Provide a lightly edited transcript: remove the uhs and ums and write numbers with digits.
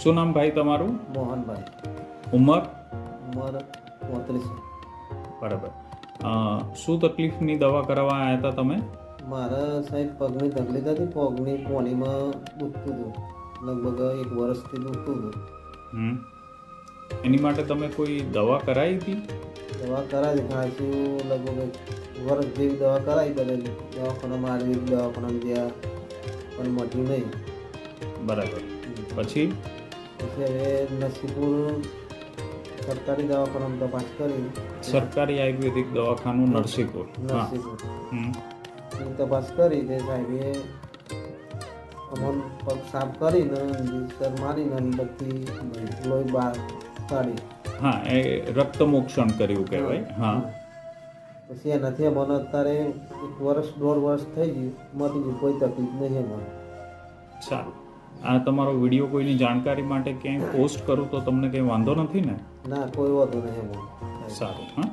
શું નામ ભાઈ તમારું? મોહનભાઈ. ઉંમર? ઉંમર 35. બરાબર. શું તકલીફની દવા કરાવવા આવ્યા હતા તમે? મારે સાહેબ પગની તકલીફ હતી. પગની પોણીમાં દુખતું હતું. લગભગ 1 વર્ષથી દુખતું હતું. એની માટે તમે કોઈ દવા કરાવી હતી? દવા કરાવી ખાંસી લગભગ 1 વર્ષ જેવી દવા કરાવી બદલી. દવાખાનામાં આયુર્વેદિક દવાખાનામાં ગયા પણ મટ્યું નહીં. બરાબર. પછી હવે નસીપુર સરકારી દવાખાનામાં તપાસ કરી. સરકારી આયુર્વેદિક દવાખાનું નરસિંહપુર. નરસિંહપુર તપાસ કરી તે સાહેબે અમને પગ સાફ કરીને ઇન્જેક્શન મારીને અંદરથી લોહી બહાર કાઢી. હા, એ રક્તમોક્ષણ કર્યું કહેવાય. હા, પછી એનાથી મને અત્યારે 1 વર્ષ 1.5 વર્ષ થઈ ગયું. મટી ગયું, કોઈ તકલીફ નહીં મને. સારું. આ તમારો વિડીયો કોઈની જાણકારી માટે ક્યાંય પોસ્ટ કરું તો તમને કંઈ વાંધો નથી ને? ના, કોઈ વાંધો નહીં મને. સારું. હા.